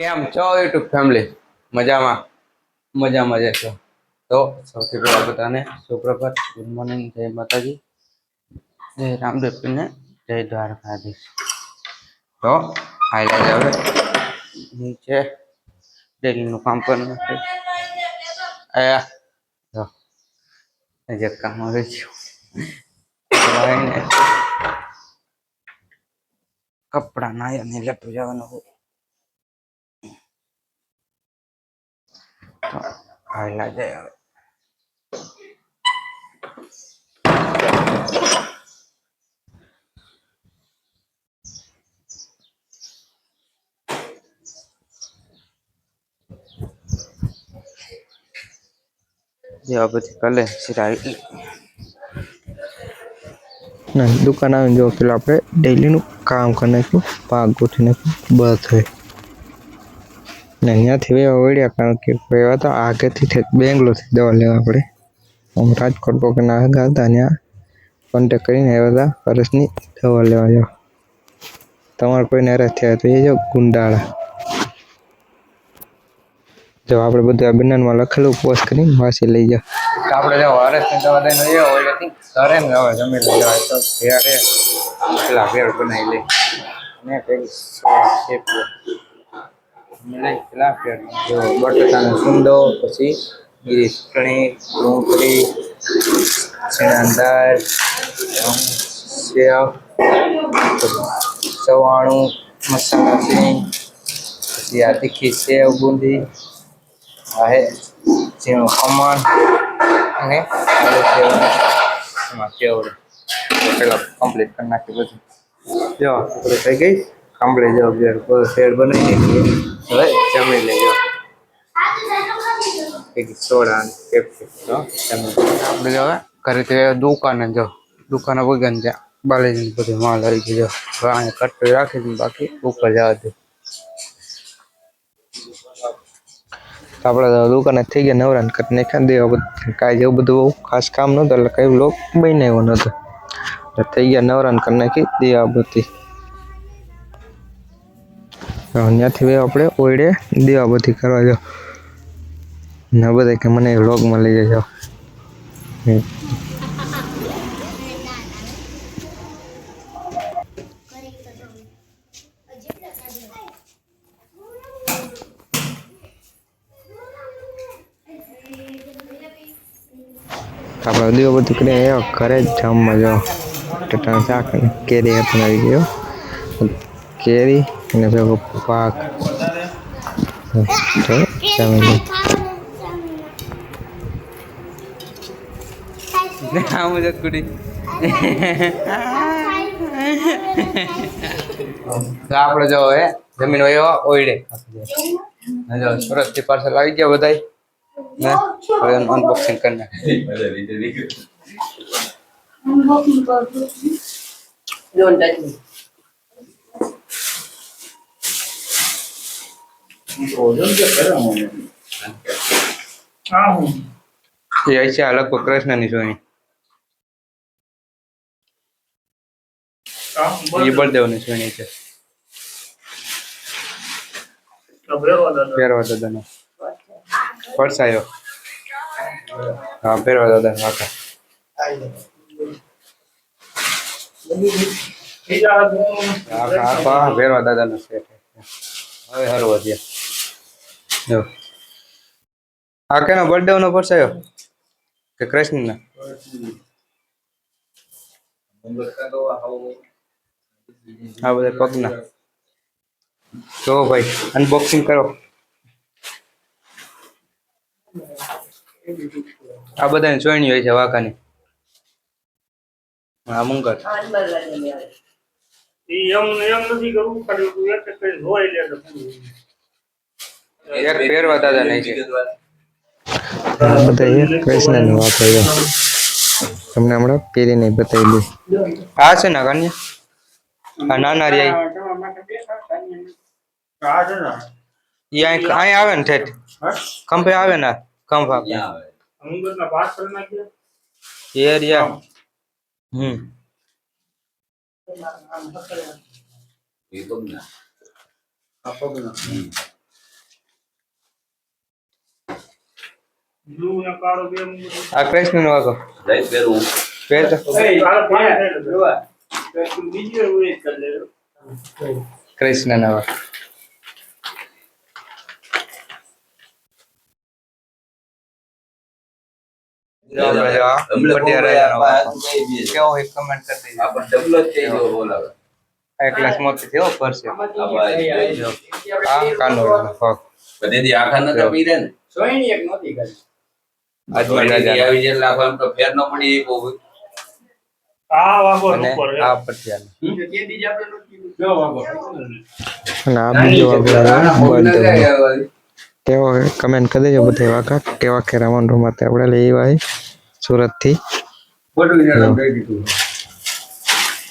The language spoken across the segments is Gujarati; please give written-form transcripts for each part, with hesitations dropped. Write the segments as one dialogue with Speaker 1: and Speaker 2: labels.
Speaker 1: કેમ છો યુટ્યુબ ફેમિલી? મજામાં મજામાં છો? તો સૌથી પહેલા બધાને સુપ્રભાત, ગુડ મોર્નિંગ, જય માતાજી, જય રામદેવને, જય દ્વારકાધીશ. તો હાઈલાઈટ હવે નીચે ડેલીનું કામ કરવાનું છે. આયા જો જે કામ આવે છે કપડા નાયા ને લેતું જવાનું હોય તો હાઈલા જાય હવે. જેવા પછી કલે સિરાઈ ના દુકાન આવીને જો પેલા આપણે ડેલીનું કામ કરી નાખ્યું, પાક ગોઠવી નાખ્યું, બસ હોય ને અહીંયાથી વેવા વળ્યા કારણ કે વેવા તો આગળથી બેંગ્લોરથી દવા લેવા આપણે આમ રાજકોટ પકડના આગળ હતા ત્યાં કોન્ટેક કરીને આવ્યા હતા હરસની દવા લેવા જાઓ. તમારે કોઈને હરસ થયા તો એ જો ગુંડાળા જો આપણે બધું આ બનાનમાં લખેલું પોસ્ટ કરીને વાંચી લઈ જાઓ. આપણે જો હરસની દવા લઈને આવ્યા હોય એટલે ઘરે ને હવે જમી લઈ જવાય તો ઘેરે પેલા ઘેર બનાવી લઈ ને પેલી શેપ પેલા ફેર જો બટાટાનો સુંદો, પછી ગીરી ચટણી, ડુંગળી, ચણાદાળ, સેવ, સવાણું, મસાલા સિંગ, પછી આ તીખી સેવ બુંદી, આ હે ઝીણું ખમણ અને એમાં કેવડું પેલા કમ્પ્લીટ કરી નાખી બધું. જો આપણે થઈ ગઈ કમ્પ્લીટ. જો શેર બનાવી નાખીએ હવે જમી લેજો. સોડા આપણે જો હવે ઘરેથી દુકાને જો દુકાને વગન ત્યાં બાલેજી બધું માલ આવી ગયો. અહીંયા કટ રાખી દઉં, બાકી ઉપર જવા દે. આપણે દુકાને થઈ ગયા નવરા ને કટ નાખ્યા દેવા કાંઈ જેવું બધું બહુ ખાસ કામ નહોતું એટલે કઈ લોક બનાવ્યો નહોતો. થઈ ગયા નવરા ને કરી નાખી દેવા બધી. ત્યાંથી આપણે ઓયડે દેવા બધી કરવા જાઓ ને બધા કે મને વ્લોગમાં લઈ જજો. આપણે દેવા બધું કરીને ઘરે જ જમવા જાઓ. ટટાણ શાક અને કેરી પણ આવી ગયો. કેરી અને ભેગો પાક આપડે જો હે જમીન એવા ઓઈડે સુરત થી પાર્સલ આવી ગયા બધા ને હવે અનબોક્સિંગ કરી નાખે. લગભગ કૃષ્ણની જોઈ એ બળદેવની જોઈ છે. ભેરવા દાદાનો પડસાયો. હા ભેરવા દાદા વાકા ભેરવા દાદાનો સેટ હવે હરવા દે. આ કેનો બર્થડે નો પડસાયો કે કૃષ્ણના? આ બધા પગના. તો ભાઈ અનબોક્સિંગ કરો. આ બધાને જોઈની હોય છે વાકાની. હા મંગળ એક ફેરવા દાદા નહીં છે. બધા કૃષ્ણની વાત હોય તમને હમણાં પહેરીને બતાવી દઉં. આ છે ને કન્યા આ નાના રે અહીંયા આવે ને ઠેઠ ખંભે આવે ને ખંભ આપે એરિયા. આ કૃષ્ણ નો વાગો
Speaker 2: રાઈટ પેરું
Speaker 1: પેર તો કૃષ્ણ ના વાગો કેવો હોય કમેન્ટ કરી દેજો
Speaker 2: આપણ ડબલ જ થઈ ગયો બોલાવે
Speaker 1: એક ગ્લાસ મોતી થયો પરસે
Speaker 2: આ ભાઈ
Speaker 1: આ કાનો ફક
Speaker 2: બધેથી આખા નતા પીરે ને
Speaker 3: સોયની એક નહોતી કરી.
Speaker 1: આજમાં
Speaker 2: બધી
Speaker 1: રાજા
Speaker 2: આવી જેટલા આખો એમ તો ફેર ન પડી એ બહુ
Speaker 1: અને આ પટિયાલા
Speaker 3: તે દી જ આપણે નહોતી કીધું.
Speaker 4: અને આ બીજો વાગો કેવો કમેન્ટ કરી દેજો બધે વાકા કેવા કે રાવણ રમાતે આપણે લઈ આવ્યા સુરત થી
Speaker 2: ખોટું વિચાર દઈ દીધું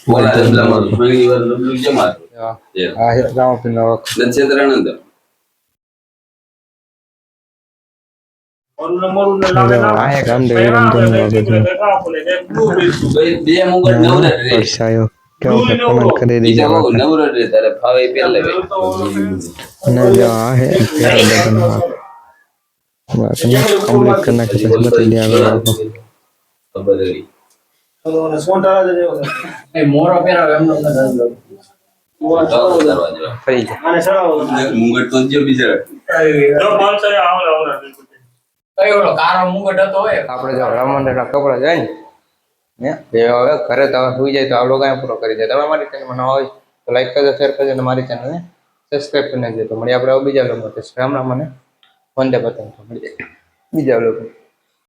Speaker 2: બોલા ડબલામાં સોયની વાર ડબલું જમા
Speaker 1: આ રામપીર નો વાગો
Speaker 2: નક્ષત્રાનંદ
Speaker 4: રામદેવ રામદેવ
Speaker 2: બે મુગટ નવરત રે
Speaker 4: પરસાયો કેવો કે કમેન્ટ કરી દેજો
Speaker 2: બીજા બહુ નવરત રે તારે ફાવે પેર લેવે
Speaker 4: અને જો આ હે પ્યારો બટન વાત તમે કમ્પ્લીટ કરना કે પછી બતાવી દે આગળ વાગો
Speaker 2: ખબર હતી
Speaker 3: એ મોરો પહેરાવે એમનો ન ધંધો.
Speaker 2: દરવાજો
Speaker 1: ફરી જાય
Speaker 2: મુગટ તો જો બિચારા
Speaker 3: કઈ ઓલો કારો મુંગટ હતો હોય
Speaker 1: આપણે જો રામંડળના કપડા જાય ને એ હવે ઘરે તો હવે સુઈ જાય તો આ લોકો અહીંયા પૂરો કરી દે તમે મારી ચેનલમાં ન હોય તો લાઈક કરજો શેર કરજો અને મારી ચેનલને સબસ્ક્રાઈબ કરી નાખજો તો મળીએ આપણે હવે બીજા લોકો રામ રામ મને વંદે પતંગ તો મળીએ બીજા લોકો